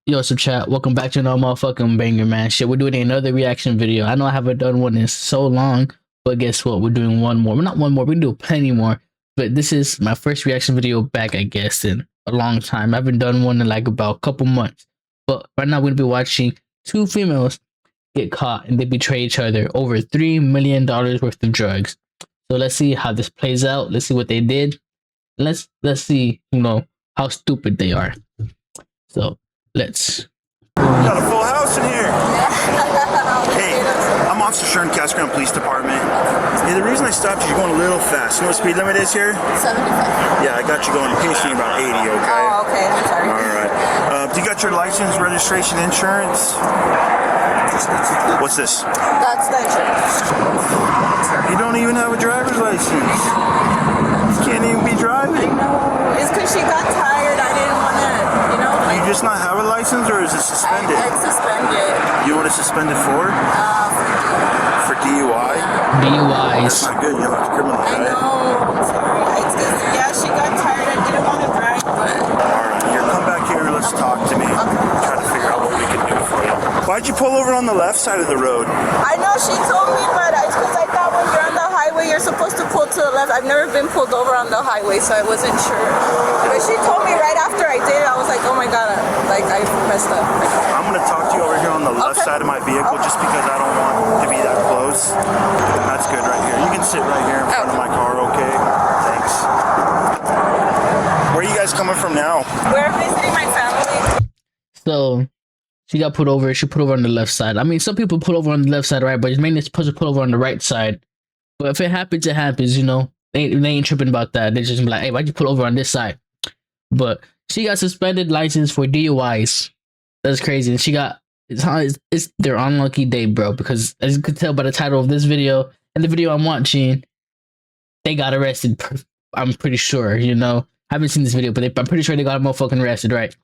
Yo, so chat, welcome back to another motherfucking banger, man. Shit, we're doing another reaction video. I know I haven't done one in so long, but guess what? We're doing one more. Well, not one more, we can do plenty more. But this is my first reaction video back, I guess, in a long time. I haven't done one in like about a couple months. But right now, we're going to be watching two females get caught and they betray each other over $3 million worth of drugs. So let's see how this plays out. Let's see what they did. Let's see, how stupid they are. So let's. Got a full house in here. Hey, I'm Officer Sherman, Cascade Police Department. Hey, the reason I stopped you, you're going a little fast. You know what speed limit is here? 75. Yeah, I got you going pacing about 80, okay? Oh, okay. I'm sorry. All right. Do you got your license, registration, insurance? What's this? That's the insurance. You don't even have a driver's license. You can't even be driving. No, it's because she got tired. I didn't want to, You just not have a license, or is it suspended? It's suspended. You want to suspend it for? For DUI? DUIs. That's not good. You're not a criminal, I right? know. I'm sorry. It's just, yeah, she got tired. I didn't want to drive, but. Alright, here, come back here. Let's talk to me. Try to figure out what we can do for you. Why'd you pull over on the left side of the road? I know she told me, but it's because I thought when you're on the highway, you're supposed to pull to the left. I've never been pulled over on the highway, so I wasn't sure. But she told me right after I did it, I was like, oh my god, like I messed up. I'm gonna talk to you over here on the left side of my vehicle just because I don't want to be that close. That's good right here. You can sit right here in front of my car, okay? Thanks. Where are you guys coming from now? We're visiting my family. So she got put over. She put over on the left side. I mean, some people pull over on the left side, right? But it's mainly supposed to pull over on the right side. But if it happens, it happens. They ain't tripping about that. They just be like, hey, why'd you pull over on this side? But she got suspended license for DUIs. That's crazy. And she got it's their unlucky day, bro. Because as you could tell by the title of this video and the video I'm watching, they got arrested. I'm pretty sure. I haven't seen this video, but I'm pretty sure they got a motherfucking arrested, right?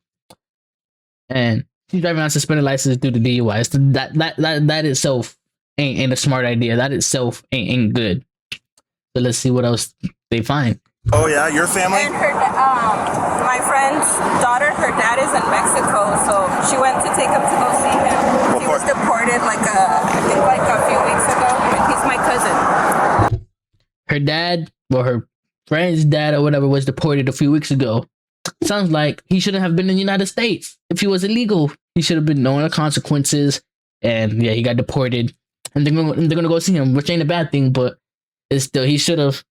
And she's driving on suspended license due to DUIs. That itself ain't a smart idea. That itself ain't good. So let's see what else they find. Oh yeah, your family? And her, my friend's daughter, her dad is in Mexico, so she went to take him to go see him. He was deported I think a few weeks ago. He's my cousin. Her dad, or her friend's dad, or whatever, was deported a few weeks ago. Sounds like he shouldn't have been in the United States. If he was illegal, he should have been knowing the consequences. And yeah, he got deported. And they're gonna go see him, which ain't a bad thing, but it's still, he should have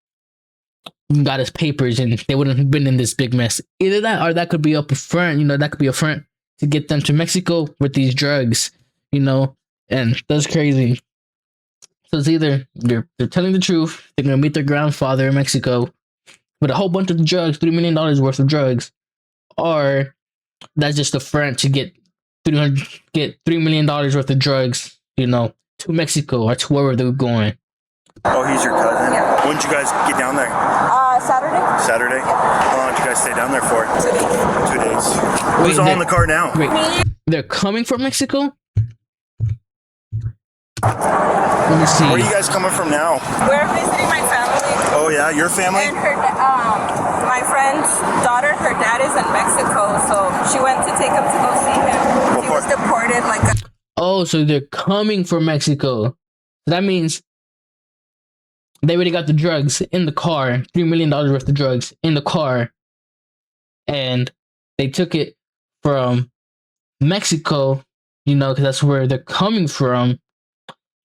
got his papers and they wouldn't have been in this big mess. Either that, or that could be up front, that could be a front to get them to Mexico with these drugs, and that's crazy. So it's either they're telling the truth, they're gonna meet their grandfather in Mexico with a whole bunch of drugs, $3 million worth of drugs, or that's just a front to get $3 million worth of drugs, to Mexico or to wherever they're going. Oh, he's your cousin? Yeah. When did you guys get down there? Saturday. Saturday? How long did you guys stay down there for? 2 days. 2 days. Who's all in the car now? Wait, they're coming from Mexico? Let me see. Where are you guys coming from now? We're visiting my family. Oh yeah, your family? And her, my friend's daughter, her dad is in Mexico, so she went to take him to go see him. He was deported Oh, so they're coming from Mexico. That means they already got the drugs in the car, $3 million worth of drugs in the car, and they took it from Mexico, because that's where they're coming from,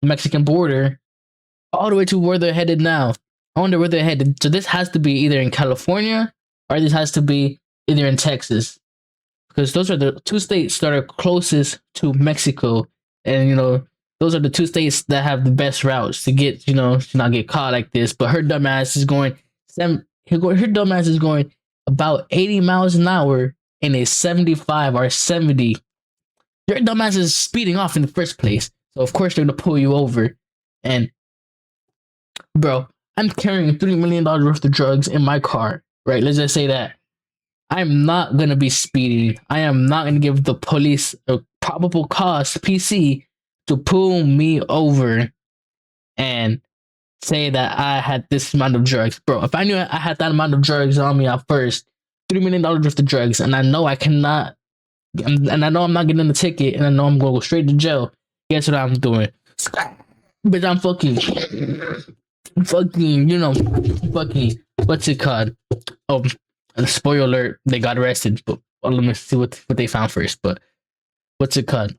Mexican border, all the way to where they're headed now. I wonder where they're headed. So this has to be either in California or this has to be either in Texas, because those are the two states that are closest to Mexico, and those are the two states that have the best routes to get, to not get caught like this. But her dumbass is going, about 80 miles an hour in a 75 or 70. Your dumbass is speeding off in the first place. So of course they're gonna pull you over. And bro, I'm carrying $3 million worth of drugs in my car, right? Let's just say that. I'm not gonna be speeding. I am not gonna give the police a probable cause, PC, to pull me over and say that I had this amount of drugs. Bro, if I knew I had that amount of drugs on me at first, $3 million worth of drugs, and I know I cannot and I know I'm not getting the ticket, and I know I'm gonna go straight to jail. Guess what I'm doing? Bitch, I'm fucking, fucking, what's it called? Oh, spoiler alert, they got arrested. But let me see what they found first. But what's it called?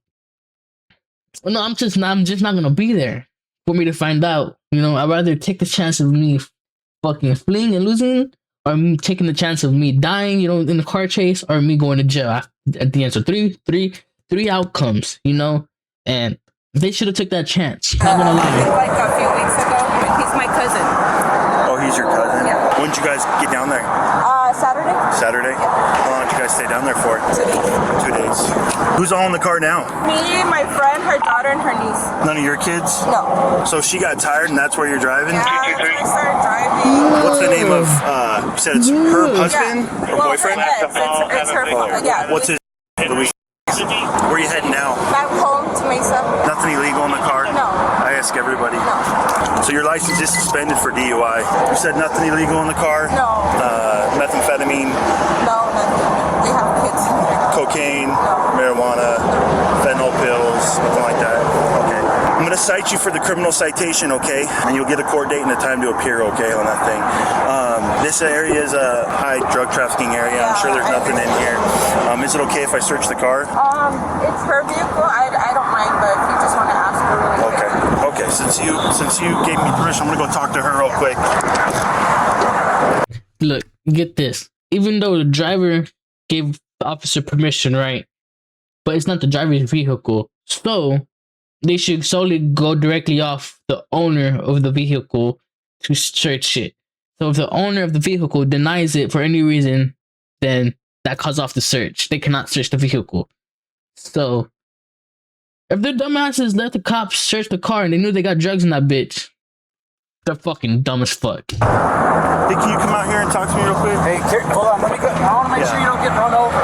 No, I'm just not gonna be there for me to find out. I'd rather take the chance of me fucking fleeing and losing, or me taking the chance of me dying, in the car chase, or me going to jail at the end. So three outcomes, and they should have took that chance. Not gonna lie. Like a few weeks ago, he's my cousin. Oh, he's your cousin? Yeah. When did you guys get down there? Saturday. Saturday? How long did you guys stay down there for? 2 days. 2 days. Who's all in the car now? Me, my friend, her daughter, and her niece. None of your kids? No. So she got tired and that's where you're driving? Yeah, I started driving. What's the name of, you said it's her husband or Well, boyfriend? It's her father. Yeah. What's his, Luis? Where are you heading now? Back home to Mesa. Nothing illegal in the car? No. I ask everybody. No. So your license is suspended for DUI. You said nothing illegal in the car? No. Methamphetamine? No, nothing. We have kids. Cocaine? No. Marijuana? Fentanyl pills? Nothing like that? Okay. I'm going to cite you for the criminal citation, okay? And you'll get a court date and a time to appear, okay, on that thing. This area is a high drug trafficking area. I'm sure there's nothing in here. Is it okay if I search the car? It's her vehicle. I don't mind, but if you just want to ask her really quick. Okay. Since you gave me permission, I'm gonna go talk to her real quick. Look, get this. Even though the driver gave the officer permission, right? But it's not the driver's vehicle. So they should solely go directly off the owner of the vehicle to search it. So if the owner of the vehicle denies it for any reason, then that calls off the search. They cannot search the vehicle. So if their dumbasses let the cops search the car and they knew they got drugs in that bitch, they're fucking dumb as fuck. Hey, can you come out here and talk to me real quick? Hey, hold on. Let me go. I want to make sure you don't get run over.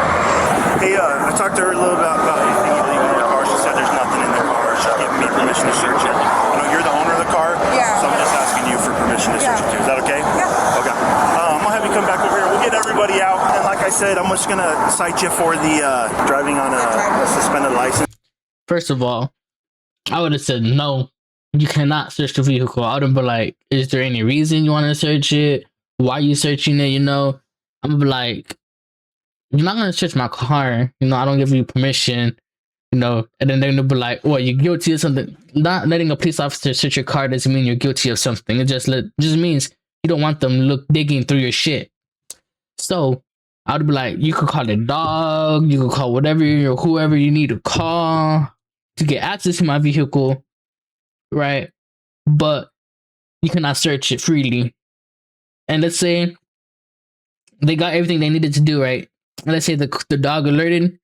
Hey, I talked to her a little bit about anything illegal in the car. She said there's nothing in the car. She's giving me permission to search it. I know you're the owner of the car. Yeah. So I'm just asking you for permission to search it too. Is that okay? Yeah. Okay. I'm gonna have you come back over here. We'll get everybody out. And like I said, I'm just gonna cite you for the driving on a suspended license. First of all, I would have said no. You cannot search the vehicle. I would have been like, is there any reason you want to search it? Why are you searching it? I'm gonna be like, you're not gonna search my car. I don't give you permission. And then they're gonna be like, well, you're guilty of something. Not letting a police officer search your car doesn't mean you're guilty of something. It just means you don't want them digging through your shit. So I would be like, you could call a dog, you could call whatever or whoever you need to call to get access to my vehicle, right? But you cannot search it freely. And let's say they got everything they needed to do, right? And let's say the dog alerted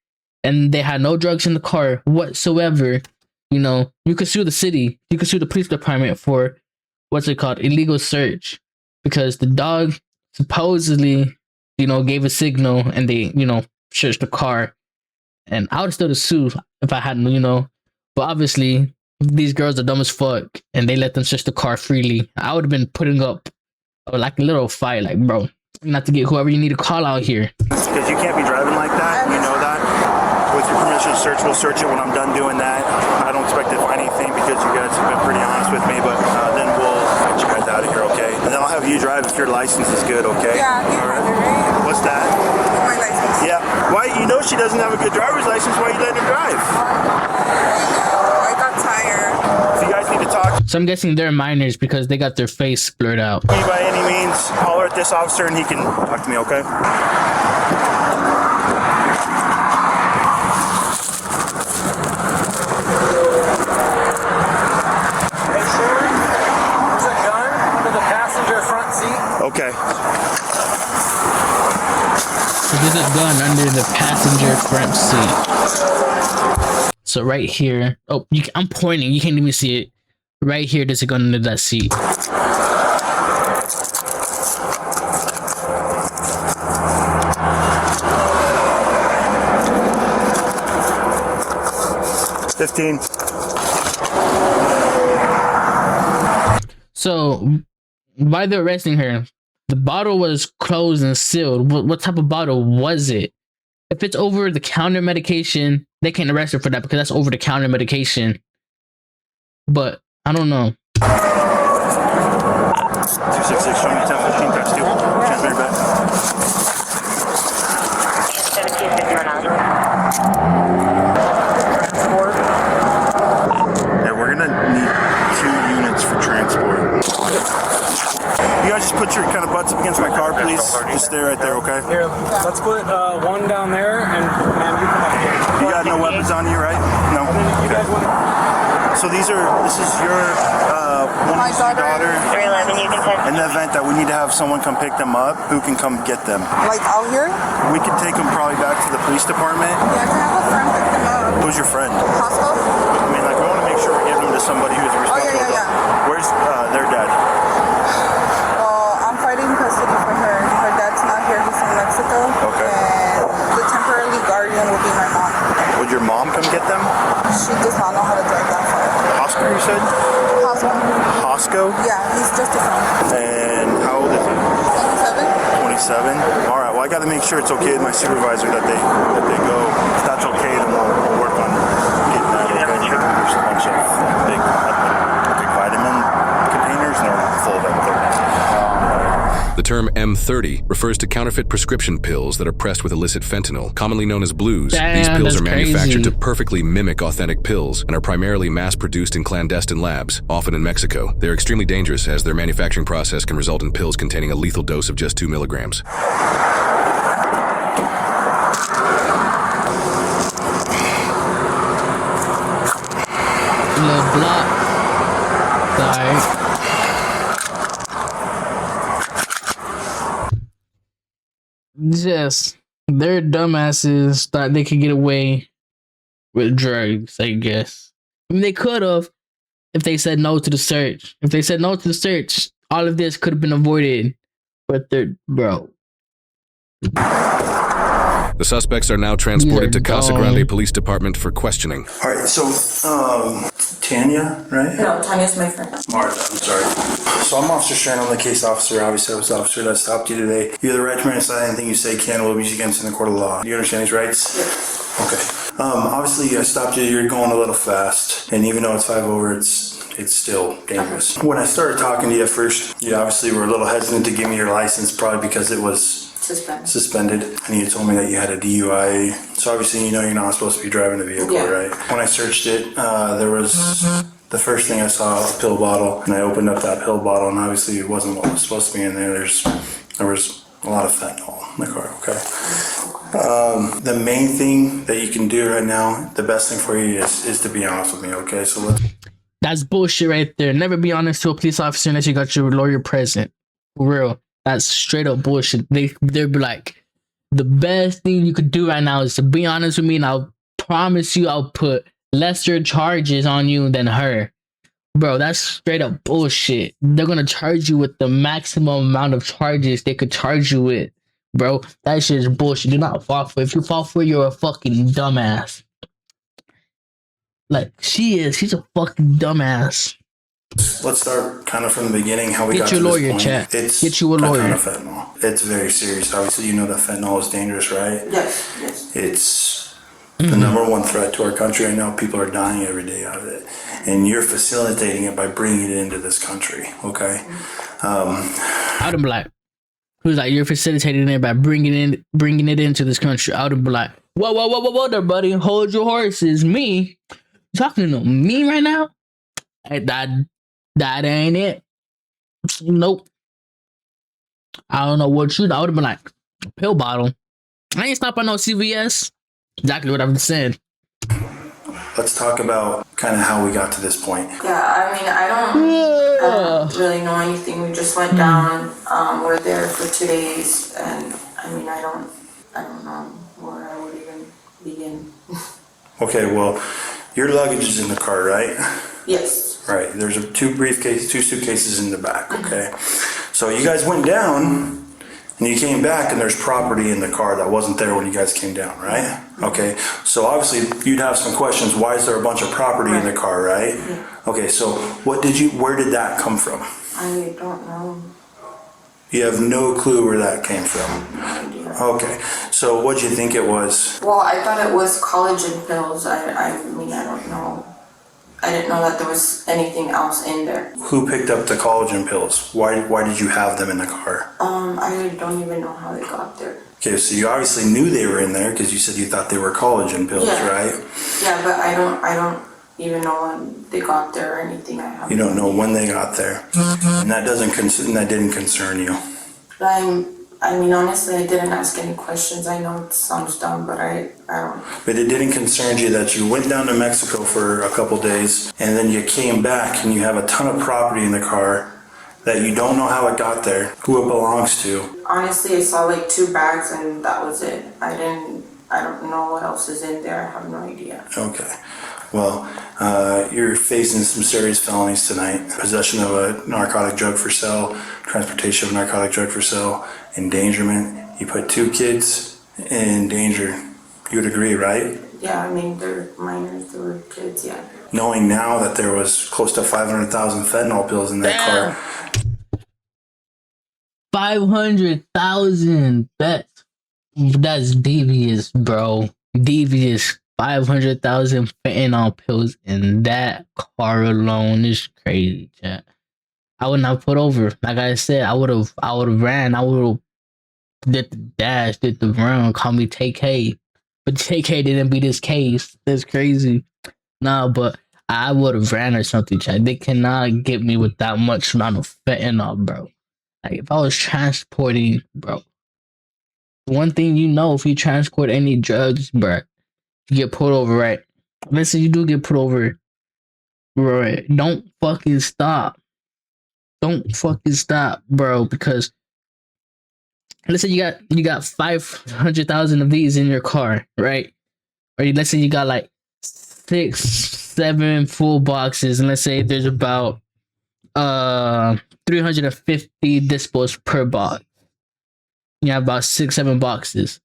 and they had no drugs in the car whatsoever. You could sue the city. You could sue the police department for what's it called? Illegal search. Because the dog supposedly, gave a signal and they, searched the car. And I would still sue if I hadn't, But obviously, these girls are dumb as fuck and they let them search the car freely. I would have been putting up like a little fight, like, bro, not to get whoever you need to call out here. Because you can't be driving like that. You know that. With your permission to search, we'll search it when I'm done doing that. I don't expect to find anything because you guys have been pretty honest with me, but then we'll get you guys out of here, okay? And then I'll have you drive if your license is good, okay? Yeah, you have it, right? What's that? My license. Yeah. Why? You know she doesn't have a good driver's license. Why are you letting her drive? I got tired. If you guys need to talk to So I'm guessing they're minors because they got their face blurred out. me by any means, holler at this officer and he can talk to me, okay? Hey, sir. There's a gun under the passenger front seat. Okay. There's a gun under the passenger front seat. So right here, I'm pointing. You can't even see it. Right here, there's a gun under that seat. $15. So while they're arresting her, the bottle was closed and sealed. What type of bottle was it? If it's over the counter medication, they can't arrest her for that because that's over the counter medication. But I don't know. 266, show me 1015, text 2. Transmitter back. 17 transport. Yeah, we're gonna need 2 units for transport. You guys just put your kind of butts up against my car, please. Just stay right there, okay? Here, let's put one down there, and man, you come up here. You got no weapons on you, right? No. You guys want to... So this is your one of your daughter. 311, you can In the event that we need to have someone come pick them up, who can come get them? Like out here? We can take them probably back to the police department. Yeah, I can have a friend pick them up. Who's your friend? Costco? I mean, like, we want to make sure we're giving them to somebody who's responsible. yeah. Where's their dad? Well, I'm fighting custody for her. Her dad's not here. He's in Mexico. Okay. And the temporary guardian will be my mom. Would your mom come get them? She does not know how to drive that far. Oscar, you said? Costco? Hosco? Yeah, he's just a friend. And how old is he? 27? 27. All right. Well, I got to make sure it's okay with my supervisor that they go. If that's okay, then we'll work on getting that. Okay. There's a bunch of big vitamin containers, and they're full of everything. The term M30 refers to counterfeit prescription pills that are pressed with illicit fentanyl, commonly known as blues. Damn, These pills are that's manufactured crazy. to perfectly mimic authentic pills and are primarily mass-produced in clandestine labs, often in Mexico. They are extremely dangerous as their manufacturing process can result in pills containing a lethal dose of just 2 milligrams. Little block. Sorry. Just their dumbasses thought they could get away with drugs, I guess. I mean, they could have if they said no to the search. If they said no to the search, all of this could have been avoided. But they're, bro. The suspects are now transported to Casa Grande Police Department for questioning. All right. So, Tanya, right? No, Tanya's my friend. Martha, I'm sorry. So I'm Officer Stern. I'm the case officer. Obviously, I was the officer that stopped you today. You have the right to remain silent. Anything you say can will be used against you in the court of law. Do you understand these rights? Yes. Okay. Obviously, I stopped you. You're going a little fast, and even though it's 5 over, it's still dangerous. When I started talking to you at first, you obviously were a little hesitant to give me your license, probably because it was suspended, and you told me that you had a DUI. So obviously, you know you're not supposed to be driving the vehicle, right? When I searched it, there was the first thing I saw a pill bottle, and I opened up that pill bottle, and obviously it wasn't what was supposed to be in there. There was a lot of fentanyl in the car. Okay. The main thing that you can do right now, the best thing for you is to be honest with me. Okay, so let's. That's bullshit right there. Never be honest to a police officer unless you got your lawyer present. For real. That's straight up bullshit. They'd be like, the best thing you could do right now is to be honest with me, and I'll promise you I'll put lesser charges on you than her. Bro, that's straight up bullshit. They're gonna charge you with the maximum amount of charges they could charge you with. Bro, that shit is bullshit. Do not fall for it. If you fall for it, you're a fucking dumbass. Like, she's a fucking dumbass. Let's start kind of from the beginning, how we got Get to your this lawyer, point. chat. It's Get you a lawyer. ton of fentanyl. It's very serious. Obviously, you know that fentanyl is dangerous, right? Yes. It's the number one threat to our country right now. People are dying every day out of it. And you're facilitating it by bringing it into this country, okay? Out of black. Who's like, you're facilitating it by bringing it into this country. Out of black. Whoa there, buddy. Hold your horses. Me? You talking to me right now? That ain't it. Nope. I don't know what you. I would have been like, pill bottle. I ain't stop on no CVS. Exactly what I've said. Let's talk about kind of how we got to this point. Yeah, I mean, I don't really know anything. We just went down. We're there for 2 days, and I mean, I don't know where I would even begin. Okay, well, your luggage is in the car, right? Yes. Right. There's two suitcases in the back. Okay. So you guys went down. And you came back and there's property in the car that wasn't there when you guys came down, right? Okay, so obviously you'd have some questions. Why is there a bunch of property in the car, right? Yeah. Okay, so where did that come from? I don't know. You have no clue where that came from. No idea. Okay, so what'd you think it was? Well, I thought it was collagen pills. I mean, I don't know. I didn't know that there was anything else in there. Who picked up the collagen pills? Why did you have them in the car? I don't even know how they got there. Okay, so you obviously knew they were in there because you said you thought they were collagen pills, Yeah. right? Yeah, but I don't even know when they got there or anything. You don't know when they got there, and that didn't concern you. I mean, honestly, I didn't ask any questions. I know it sounds dumb, but I don't. But it didn't concern you that you went down to Mexico for a couple days and then you came back and you have a ton of property in the car that you don't know how it got there, who it belongs to. Honestly, I saw like 2 bags and that was it. I don't know what else is in there. I have no idea. Okay. Well, you're facing some serious felonies tonight. Possession of a narcotic drug for sale, transportation of narcotic drug for sale, endangerment. You put 2 kids in danger. You would agree, right? Yeah, I mean, they're minors, they were kids, yeah. Knowing now that there was close to 500,000 fentanyl pills in that car. 500,000. That's devious, bro. Devious. 500,000 fentanyl pills in that car alone is crazy, chat. I would not put over. Like I said, I would have ran. I would have did the dash, did the run, call me TK. But TK didn't beat his case. That's crazy. Nah, but I would have ran or something, chat. They cannot get me with that much amount of fentanyl, bro. Like if I was transporting, bro. One thing you know, if you transport any drugs, bro, you get pulled over, right? Listen, you do get pulled over, right? Don't fucking stop. Don't fucking stop, bro. Because let's say you got 500,000 of these in your car, right? Or let's say you got like 6, 7 full boxes, and let's say there's about 350 dispos per box. You have about 6, 7 boxes.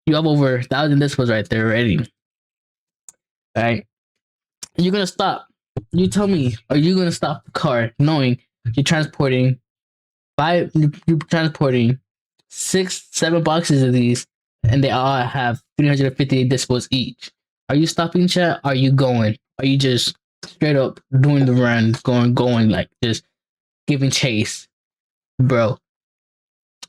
You have over 1,000 dispos right there already. All right, you're gonna stop. You tell me, are you gonna stop the car knowing you're transporting you're transporting 6, 7 boxes of these, and they all have 350 dispos each? Are you stopping, chat? Are you going? Are you just straight up doing the run, going like just giving chase, bro?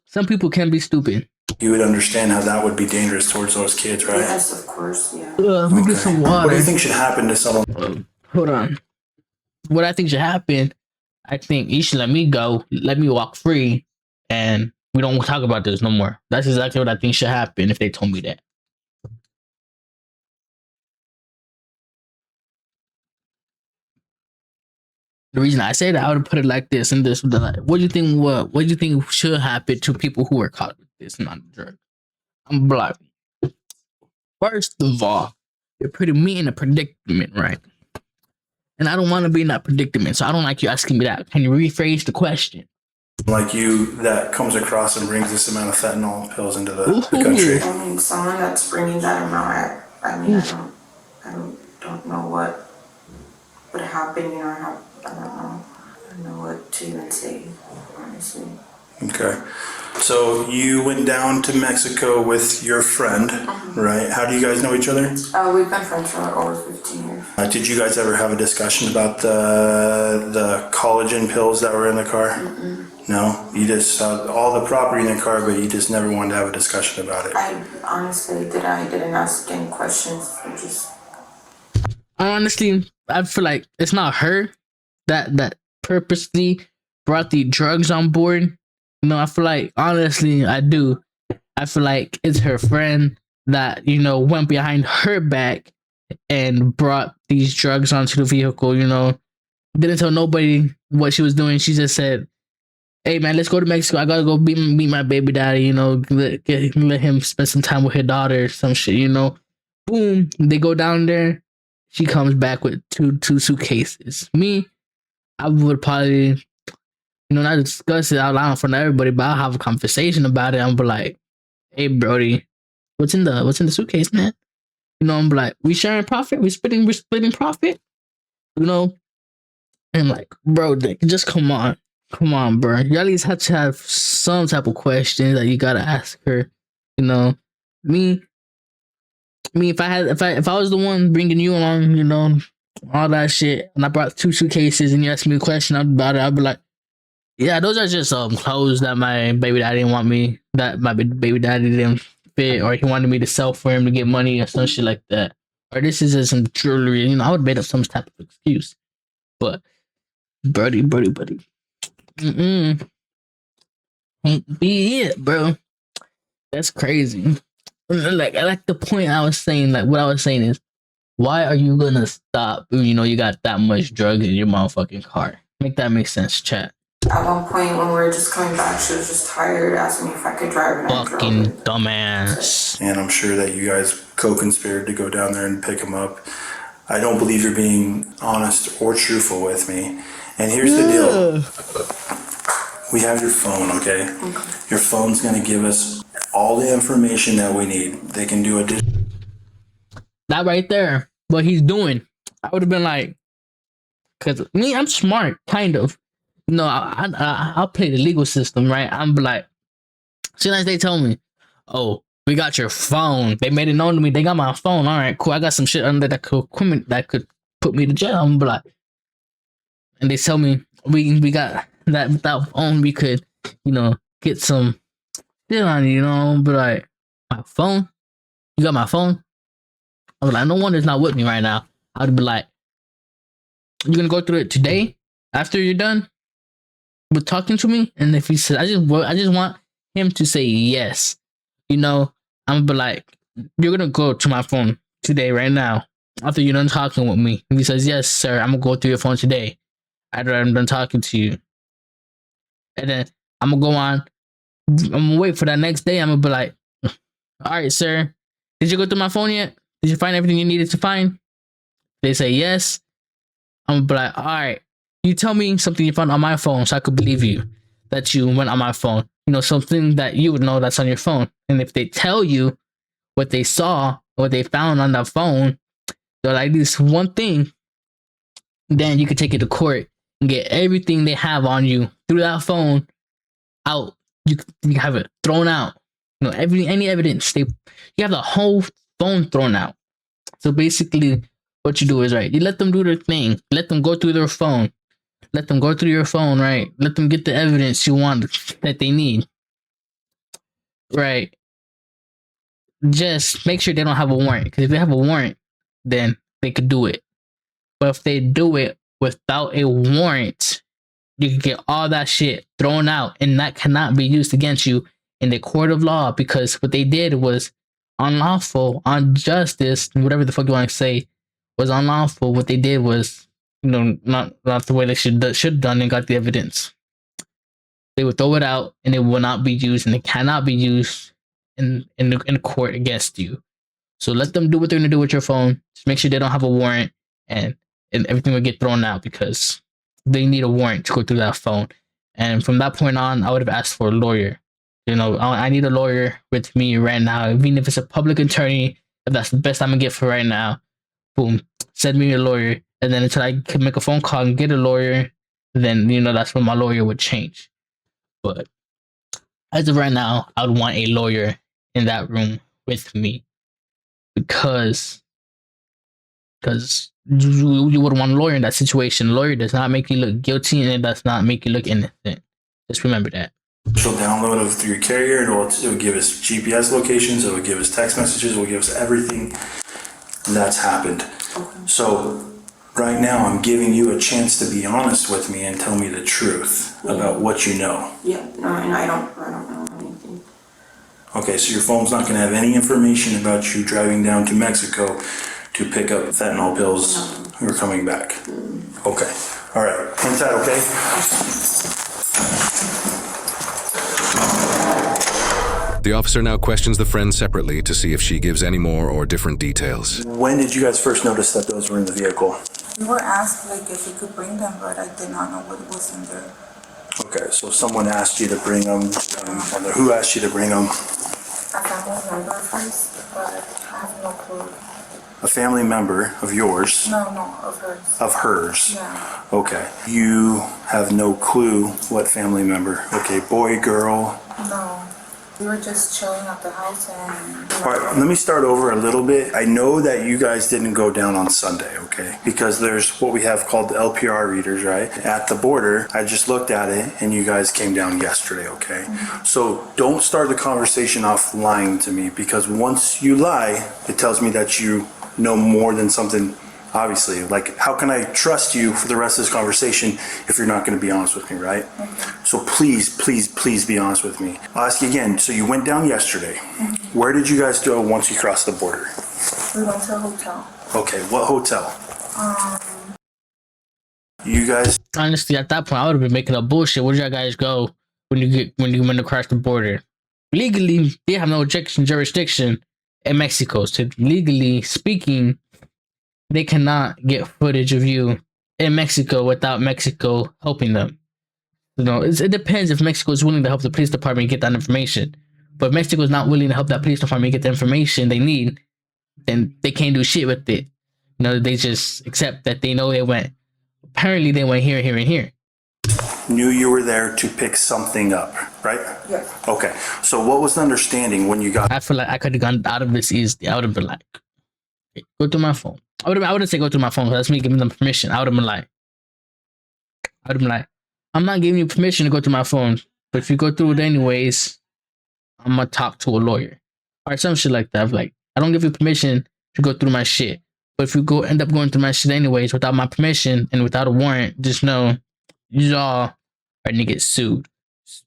Some people can be stupid. You would understand how that would be dangerous towards those kids, right? Yes, of course, yeah. Let me get some water. What do you think should happen to someone? Hold on. What I think should happen, I think you should let me go, let me walk free, and we don't talk about this no more. That's exactly what I think should happen if they told me that. The reason I say that, I would put it like this and this. What do you think? What do you think should happen to people who are caught with this non-drug? I'm black. First of all, you're putting me in a predicament, right? And I don't want to be in that predicament, so I don't like you asking me that. Can you rephrase the question? Like you that comes across and brings this amount of fentanyl pills into the country. I mean, someone that's bringing that amount, I mean, I don't know what would happen, you know, I don't know what to even say, honestly. Okay. So you went down to Mexico with your friend, right? How do you guys know each other? We've been friends for over 15 years. Did you guys ever have a discussion about the collagen pills that were in the car? No? You just saw all the property in the car, but you just never wanted to have a discussion about it? I honestly didn't ask any questions. Honestly, I feel like it's not her that purposely brought the drugs on board. You know, I feel like, honestly, I do. I feel like it's her friend that, you know, went behind her back and brought these drugs onto the vehicle, you know. Didn't tell nobody what she was doing. She just said, hey, man, let's go to Mexico. I gotta go meet my baby daddy, you know, let him spend some time with her daughter or some shit, you know. Boom, they go down there. She comes back with two suitcases. Me, I would probably, you know, not discuss it out loud in front of everybody, but I'll have a conversation about it. I'm be like, hey, Brody, what's in the suitcase, man? You know, I'm like, we sharing profit, we're splitting profit, you know. And like, bro, just come on. Come on, bro. You at least have to have some type of questions that you gotta ask her. You know, me, if I was the one bringing you along, you know, all that shit, and I brought 2 suitcases, and you asked me a question about it, I'd be like, yeah, those are just clothes that my baby daddy didn't want me, that my baby daddy didn't fit, or he wanted me to sell for him to get money or some shit like that. Or this is just some jewelry. You know, I would made up some type of excuse. But buddy. Ain't be it, bro. That's crazy. Like the point I was saying, like what I was saying is, why are you gonna stop when you know you got that much drugs in your motherfucking car? Make that make sense, chat. At one point when we were just coming back, she was just tired, asking me if I could drive, and I drove Fucking her. dumbass. And I'm sure that you guys co-conspired to go down there and pick him up. I don't believe you're being honest or truthful with me. And here's the deal. We have your phone, okay? Your phone's gonna give us all the information that we need. They can do That right there, what he's doing. I would have been like, cause me, I'm smart, kind of. No, I'll play the legal system, right? I'm like, as soon as they tell me, oh, we got your phone. They made it known to me. They got my phone. All right, cool. I got some shit under that could put me to jail. I'm like, and they tell me we got that without phone we could, you know, get some shit on you, you know. But like, my phone, you got my phone. I was like, no wonder it's not with me right now. I'd be like, you gonna go through it today after you're done with talking to me? And if he said, I just want him to say yes. You know, I'm gonna be like, you're gonna go to my phone today, right now, after you're done talking with me. And he says, yes, sir, I'm gonna go through your phone today after I'm done talking to you. And then I'm gonna go on. I'm gonna wait for that next day. I'm gonna be like, all right, sir, did you go through my phone yet? Did you find everything you needed to find? They say yes. I'm gonna be like, all right, you tell me something you found on my phone so I could believe you that you went on my phone. You know, something that you would know that's on your phone. And if they tell you what they saw, what they found on that phone, they're like this one thing, then you could take it to court and get everything they have on you through that phone out. You have it thrown out. You know, any evidence you have the whole phone thrown out. So basically, what you do is right. You let them do their thing. Let them go through their phone. Let them go through your phone, right? Let them get the evidence you want that they need, right? Just make sure they don't have a warrant. Because if they have a warrant, then they could do it. But if they do it without a warrant, you can get all that shit thrown out, and that cannot be used against you in the court of law, because what they did was unlawful, injustice, whatever the fuck you want to say, was unlawful. What they did was, you know, not the way they should have done and got the evidence. They would throw it out, and it will not be used, and it cannot be used in the court against you. So let them do what they're gonna do with your phone. Just make sure they don't have a warrant, and everything will get thrown out because they need a warrant to go through that phone. And from that point on, I would have asked for a lawyer. You know, I need a lawyer with me right now, even if it's a public attorney. If that's the best I'm gonna get for right now, boom, send me a lawyer. And then until I can make a phone call and get a lawyer, then you know that's when my lawyer would change. But as of right now, I would want a lawyer in that room with me because you would want a lawyer in that situation. A lawyer does not make you look guilty, and it does not make you look innocent. Just remember that. She'll download it through your carrier, and it will give us GPS locations, it will give us text messages, it will give us everything that's happened. So right now I'm giving you a chance to be honest with me and tell me the truth about what you know. Yeah, no, and I don't know anything. Okay, so your phone's not gonna have any information about you driving down to Mexico to pick up fentanyl pills who are coming back. Okay, all right, is that okay? The officer now questions the friend separately to see if she gives any more or different details. When did you guys first notice that those were in the vehicle? We were asked like if we could bring them, but I did not know what was in there. Okay, so someone asked you to bring them, and who asked you to bring them? A family member first, but I have no clue. a family member of yours. No, of hers. Of hers. Yeah. Okay. You have no clue what family member. Okay, boy, girl. No. We were just chilling at the house and... All right, let me start over a little bit. I know that you guys didn't go down on Sunday, okay? Because there's what we have called the LPR readers, right? At the border, I just looked at it and you guys came down yesterday, okay? So don't start the conversation off lying to me, because once you lie, it tells me that you know more than something. Obviously, like, how can I trust you for the rest of this conversation if you're not going to be honest with me, right? So please be honest with me. I'll ask you again. So you went down yesterday. Where did you guys go once you crossed the border? We went to a hotel. Okay, what hotel? You guys... Honestly, at that point, I would have been making up bullshit. Where did you guys go when you went across the border? Legally, they have no jurisdiction in Mexico. So legally speaking, they cannot get footage of you in Mexico without Mexico helping them. You know, it depends if Mexico is willing to help the police department get that information. But if Mexico is not willing to help that police department get the information they need, then they can't do shit with it. You know, they just accept that they know they went. Apparently, they went here, here, and here. Knew you were there to pick something up, right? Yes. Okay, so what was the understanding when you got... I feel like I could have gone out of this easily. I would have been like, hey, go through my phone. I wouldn't say go through my phone, because that's me giving them permission. I would have been like, I'm not giving you permission to go through my phone, but if you go through it anyways, I'm gonna talk to a lawyer. Or some shit like that. Like, I don't give you permission to go through my shit. But if you end up going through my shit anyways without my permission and without a warrant, just know you all are gonna get sued.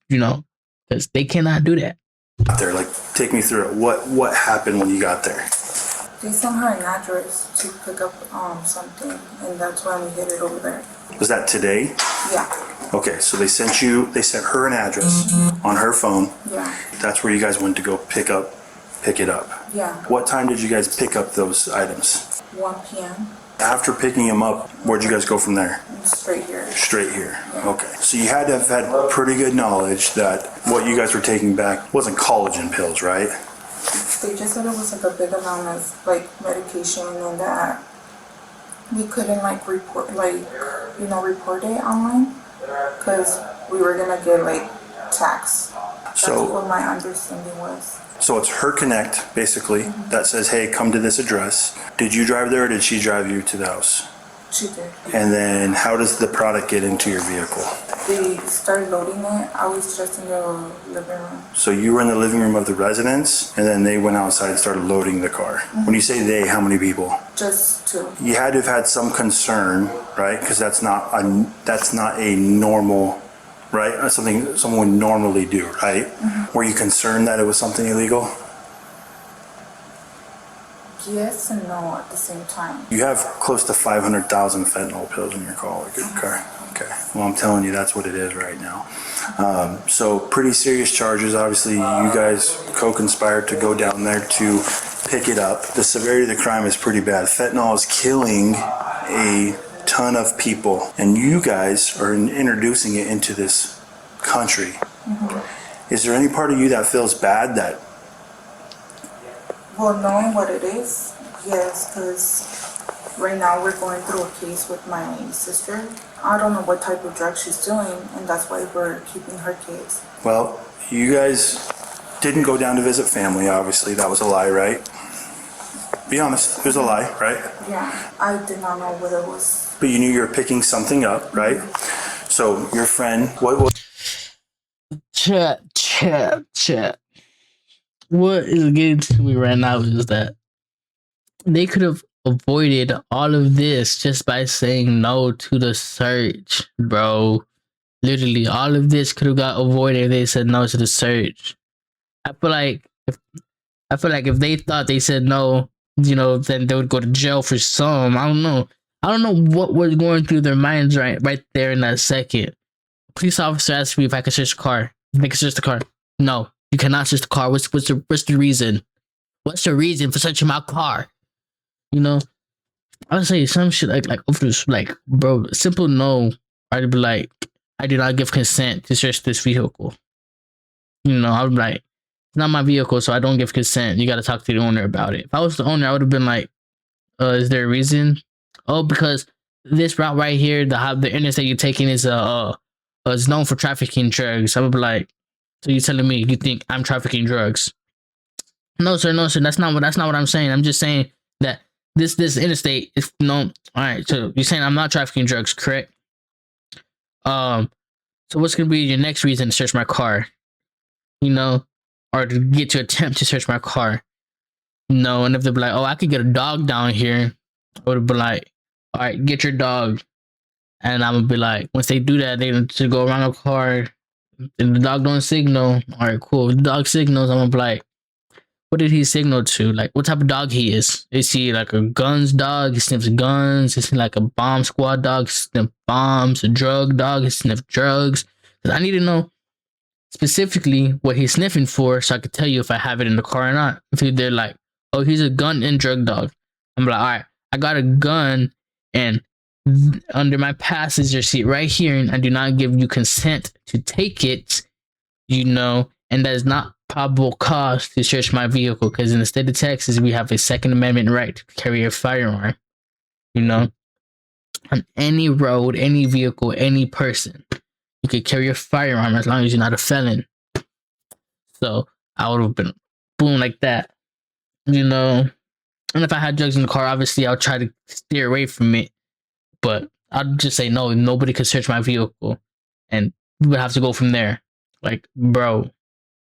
You know, because they cannot do that. there? Like, take me through it. What happened when you got there? They sent her an address to pick up something, and that's why we hit it over there. Was that today? Yeah. Okay, so they sent her an address on her phone. Yeah. That's where you guys went to go pick it up. Yeah. What time did you guys pick up those items? 1 p.m. After picking them up, where'd you guys go from there? Straight here. Straight here. Okay. So you had to have had pretty good knowledge that what you guys were taking back wasn't collagen pills, right? They just said it was like a big amount of like medication, and that we couldn't like report it online because we were gonna get like taxed. That's what my understanding was. So it's her connect, basically, that says, hey, come to this address. Did you drive there or did she drive you to the house? She did. And then how does the product get into your vehicle? They started loading it. I was just in the living room. So you were in the living room of the residence, and then they went outside and started loading the car. When you say they, how many people? Just 2. You had to have had some concern, right? Because that's not a normal, right? That's something someone would normally do, right? Were you concerned that it was something illegal? Yes and no at the same time. You have close to 500,000 fentanyl pills in your car. Okay. Well, I'm telling you, that's what it is right now. So pretty serious charges. Obviously, you guys co-conspired to go down there to pick it up. The severity of the crime is pretty bad. Fentanyl is killing a ton of people, and you guys are introducing it into this country. Is there any part of you that feels bad that... Well, knowing what it is, yes, because right now we're going through a case with my sister. I don't know what type of drug she's doing, and that's why we're keeping her case. Well, you guys didn't go down to visit family, obviously. That was a lie, right? Be honest, it was a lie, right? Yeah, I did not know what it was. But you knew you were picking something up, right? So your friend, what was... Chat. What is getting to me right now is that they could have avoided all of this just by saying no to the search, bro. Literally, all of this could have got avoided if they said no to the search. I feel like if they thought they said no, you know, then they would go to jail for some. I don't know what was going through their minds right there in that second. Police officer asked me if I could search the car. If I could search the car. No, you cannot search the car. What's the reason? What's the reason for searching my car? You know, I'll say some shit like bro, simple no. I'd be like, I do not give consent to search this vehicle. You know, I'm like, it's not my vehicle, so I don't give consent. You got to talk to the owner about it. If I was the owner, I would have been like, Is there a reason? Oh, because this route right here, the interstate you're taking is known for trafficking drugs. I would be like, so you're telling me you think I'm trafficking drugs? No, sir. No, sir. That's not what I'm saying. I'm just saying that this interstate is known. All right. So you're saying I'm not trafficking drugs, correct? So what's gonna be your next reason to search my car? You know, or to get to attempt to search my car? No, and if they're like, oh, I could get a dog down here, I would be like, all right, get your dog. And I'm gonna be like, once they do that, they just go around the car, and the dog don't signal. All right, cool. If the dog signals, I'm gonna be like, what did he signal to? Like, what type of dog he is? Is he like a guns dog? He sniffs guns. Is he like a bomb squad dog? He sniffs bombs. A drug dog? He sniffs drugs. 'Cause I need to know specifically what he's sniffing for, so I could tell you if I have it in the car or not. If they're like, oh, he's a gun and drug dog, I'm like, all right, I got a gun and under my passenger seat right here, and I do not give you consent to take it, and that is not probable cause to search my vehicle, because in the state of Texas, we have a Second Amendment right to carry a firearm, on any road, any vehicle, any person. You could carry a firearm as long as you're not a felon. So I would have been boom like that, And if I had drugs in the car, obviously I'll try to steer away from it. But I'd just say no, nobody could search my vehicle, and we would have to go from there. Like, bro,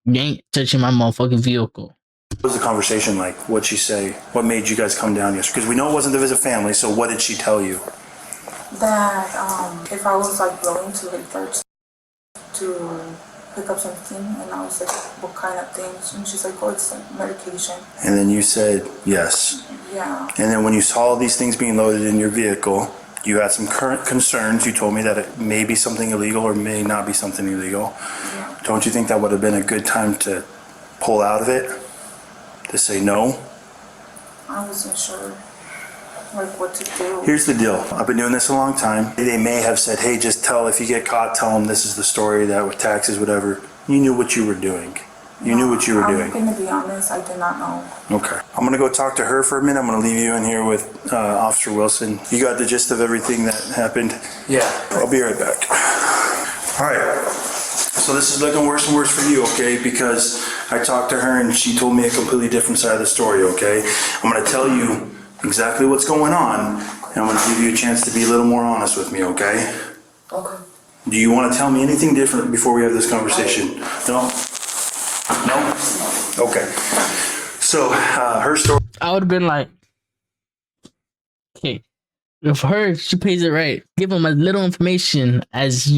you ain't touching my motherfucking vehicle. What was the conversation like? What'd she say? What made you guys come down yesterday? Because we know it wasn't to visit family, so what did she tell you? That if I was like willing to like start to pick up something, and I was like, what kind of things? And she's like, oh, it's like medication. And then you said yes. Yeah. And then when you saw these things being loaded in your vehicle, you had some current concerns. You told me that it may be something illegal or may not be something illegal. Yeah. Don't you think that would have been a good time to pull out of it? To say no? I wasn't sure like what to do. Here's the deal. I've been doing this a long time. They may have said, hey, just if you get caught, tell them this is the story, that with taxes, whatever. You knew what you were doing. You knew what you were doing. I'm going to be honest, I did not know. Okay. I'm going to go talk to her for a minute. I'm going to leave you in here with Officer Wilson. You got the gist of everything that happened? Yeah. I'll be right back. All right. So this is looking worse and worse for you, okay? Because I talked to her and she told me a completely different side of the story, okay? I'm going to tell you exactly what's going on, and I'm going to give you a chance to be a little more honest with me, okay? Okay. Do you want to tell me anything different before we have this conversation? No? No? Okay. So, her story... I would have been like, okay, if she pays it right, give him as little information as,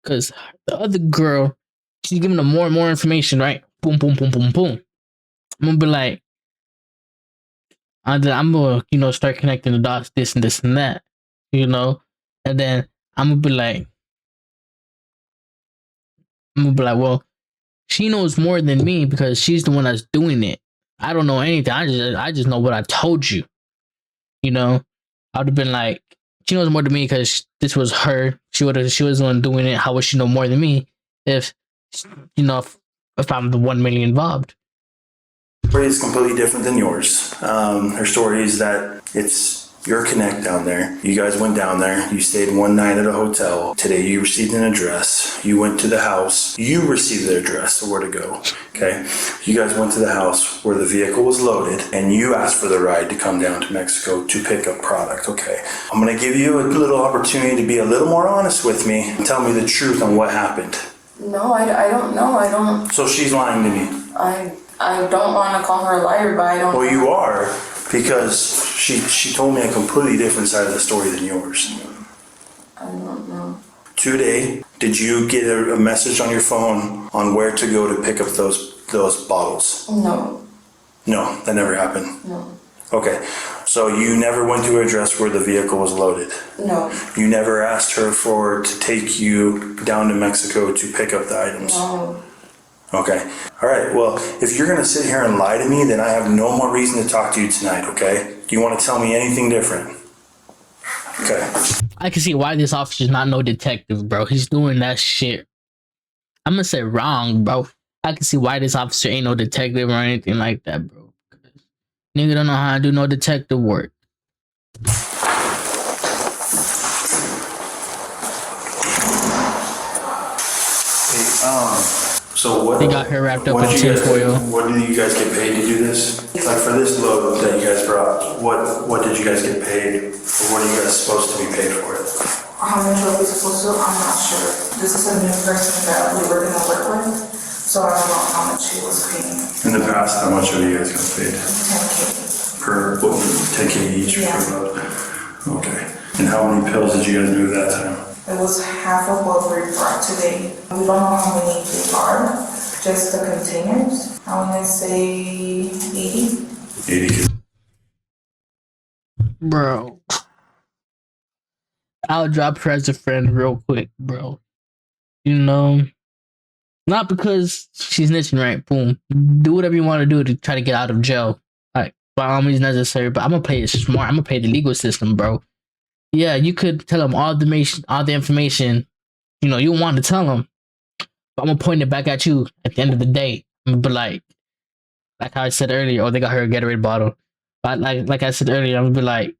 because the other girl, she's giving them more and more information, right? Boom, boom, boom, boom, boom. I'm going to be like, I'm going to, start connecting the dots, this and this and that, and then I'm going to be like, well, she knows more than me because she's the one that's doing it. I don't know anything. I just know what I told you. I would have been like, she knows more than me because this was her. She was the one doing it. How would she know more than me if I'm the 1 million involved? Her story is completely different than yours. Her story is that it's your connect down there. You guys went down there. You stayed one night at a hotel. Today you received an address. You went to the house. You received the address of where to go. Okay? You guys went to the house where the vehicle was loaded, and you asked for the ride to come down to Mexico to pick up product. Okay? I'm going to give you a little opportunity to be a little more honest with me and tell me the truth on what happened. No, I don't know. I don't. So she's lying to me. I don't want to call her a liar, but I don't. Well, you are, because she told me a completely different side of the story than yours. I don't know. Today, did you get a message on your phone on where to go to pick up those bottles? No. No, that never happened. No. Okay, so you never went to an address where the vehicle was loaded? No. You never asked her to take you down to Mexico to pick up the items? No. Okay. All right. Well, if you're going to sit here and lie to me, then I have no more reason to talk to you tonight, okay? Do you want to tell me anything different? Okay. I can see why this officer's not no detective, bro. He's doing that shit. I'm going to say wrong, bro. I can see why this officer ain't no detective or anything like that, bro. Nigga don't know how to do no detective work. So what? They got her wrapped up what in did you guys tinfoil. What do you guys get paid to do this? Like for this load that you guys brought, what did you guys get paid? Or what are you guys supposed to be paid for it? How much are we supposed to? I'm not sure. This is a new person that we were gonna work with, so I don't know how much he was paying. In the past, how much have you guys got paid? 10K. Per 10K each Yeah. per load? Okay. And how many pills did you guys do that time? It was half of what we brought today. We don't know how many they are, just the containers. I wanna say 80. 80. Bro. I'll drop her as a friend real quick, bro. You know, not because she's snitching, right? Boom. Do whatever you want to do to try to get out of jail. Like, by all means necessary, but I'm gonna play it smart. I'm gonna play the legal system, bro. Yeah, you could tell them all the information, you know, you want to tell them. But I'm gonna point it back at you at the end of the day. I'm gonna be like how I said earlier, oh, they got her a Gatorade bottle. But like I said earlier, I'm gonna be like,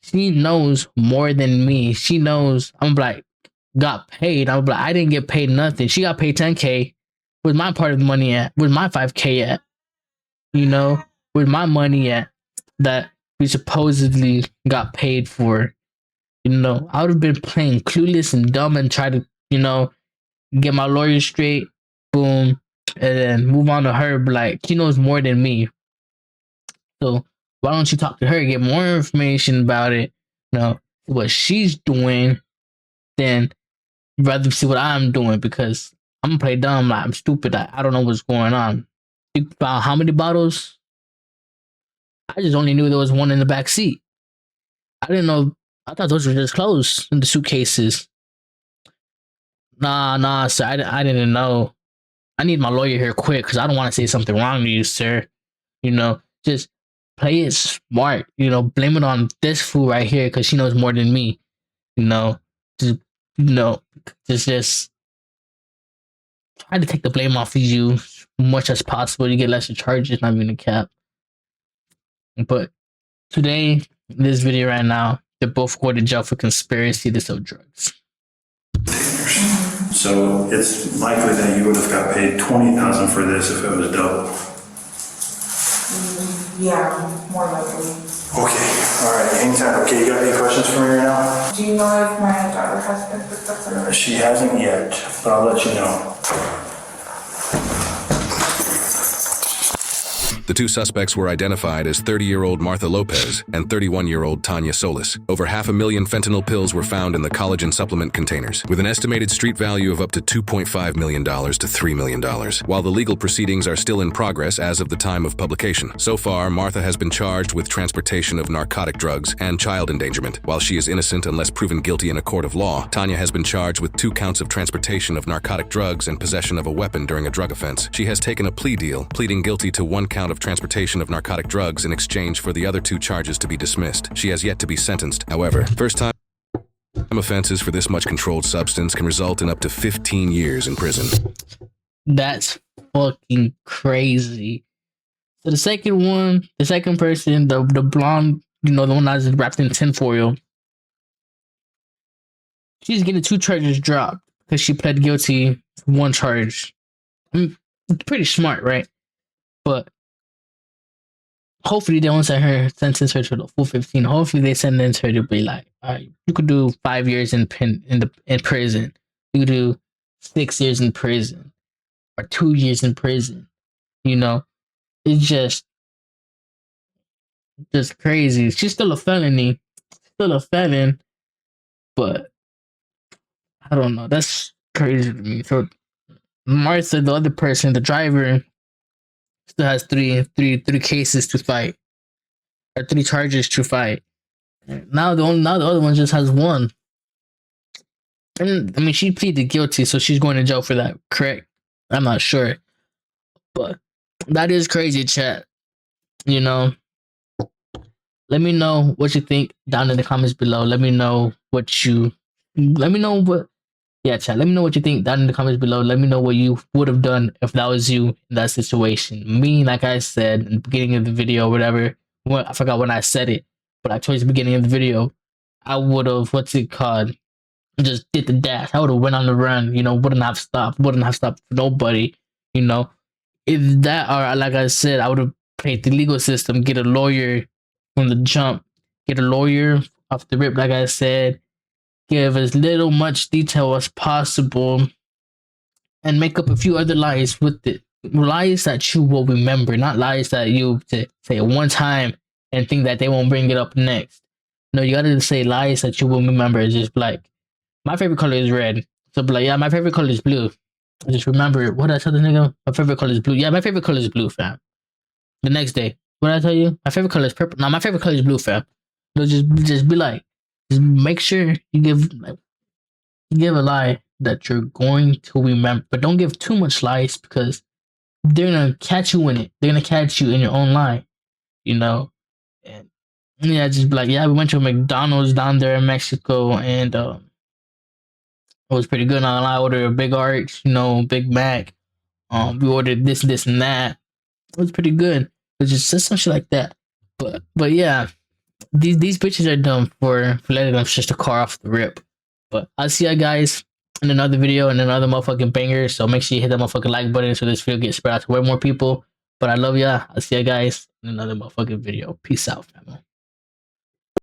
she knows more than me. She knows. I'm like, got paid. I'm like, I didn't get paid nothing. She got paid 10K. Where's my part of the money at? Where's my 5K at? You know, where's my money at that we supposedly got paid for? You know, I would have been playing clueless and dumb and try to, you know, get my lawyer straight. Boom. And then move on to her. But like, she knows more than me. So why don't you talk to her, get more information about it, you know, what she's doing, then rather see what I'm doing because I'm gonna play dumb, like I'm stupid, I don't know what's going on. You found how many bottles? I just only knew there was one in the back seat. I didn't know. I thought those were just clothes in the suitcases. Nah, sir. I didn't know. I need my lawyer here quick because I don't want to say something wrong to you, sir. You know, just play it smart. You know, blame it on this fool right here because she knows more than me. You know, just you know, just try to take the blame off of you as much as possible. You get lesser charges, not even a cap. But today, in this video right now, they're both going to jail for conspiracy to sell drugs. So it's likely that you would have got paid $20,000 for this if it was double. Yeah, more likely. Okay, all right, hang tight. Okay, you got any questions for me right now? Do you know if my daughter has been picked up for her? She hasn't yet, but I'll let you know. The two suspects were identified as 30-year-old Martha Lopez and 31-year-old Tanya Solis. Over 500,000 fentanyl pills were found in the collagen supplement containers, with an estimated street value of up to $2.5 million to $3 million. While the legal proceedings are still in progress as of the time of publication, so far Martha has been charged with transportation of narcotic drugs and child endangerment. While she is innocent unless proven guilty in a court of law, Tanya has been charged with 2 counts of transportation of narcotic drugs and possession of a weapon during a drug offense. She has taken a plea deal, pleading guilty to 1 count of transportation of narcotic drugs in exchange for the other 2 charges to be dismissed. She has yet to be sentenced. However, first-time offenses for this much controlled substance can result in up to 15 years in prison. That's fucking crazy. So the second person, the blonde, you know, the one that's wrapped in tinfoil, she's getting 2 charges dropped because she pled guilty to 1 charge. I mean, it's pretty smart, right? But hopefully they won't sentence her to the full 15. Hopefully they sentence her to be like, all right, you could do 5 years in prison. You could do 6 years in prison or 2 years in prison. You know, it's just crazy. She's still a felon, but I don't know. That's crazy to me. So Martha, the other person, the driver, still has three cases to fight or 3 charges to fight. Now the other one just has 1. And I mean, she pleaded guilty, so she's going to jail for that. Correct? I'm not sure, but that is crazy, chat. You know, let me know what you think down in the comments below. Let me know what yeah, chat. Let me know what you think down in the comments below. Let me know what you would have done if that was you in that situation. Me, like I said in the beginning of the video, whatever. Well, I forgot when I said it, but I told you at the beginning of the video, I would have, what's it called? Just did the dash. I would have went on the run. You know, wouldn't have stopped. Wouldn't have stopped for nobody. You know, if that, or like I said, I would have played the legal system, get a lawyer from the jump, get a lawyer off the rip, like I said, give as little much detail as possible, and make up a few other lies with it. Lies that you will remember, not lies that you to say one time and think that they won't bring it up next. No, you gotta say lies that you will remember. Just like, my favorite color is red. So be like, yeah, my favorite color is blue. I just remember, what did I tell the nigga? My favorite color is blue. Yeah, my favorite color is blue, fam. The next day, what did I tell you? My favorite color is purple. No, my favorite color is blue, fam. So just be like, just make sure you give a lie that you're going to remember, but don't give too much lies because they're gonna catch you in it. They're gonna catch you in your own lie, you know. And yeah, just be like, yeah, we went to a McDonald's down there in Mexico, and it was pretty good. I ordered a big arch, you know, Big Mac. We ordered this, and that. It was pretty good. It was just some shit like that. But yeah, these bitches are dumb for letting them just a car off the rip. But I'll see you guys in another video and another motherfucking banger. So make sure you hit that motherfucking like button so this video gets spread out to way more people. But I love ya. I'll see you guys in another motherfucking video. Peace out, family.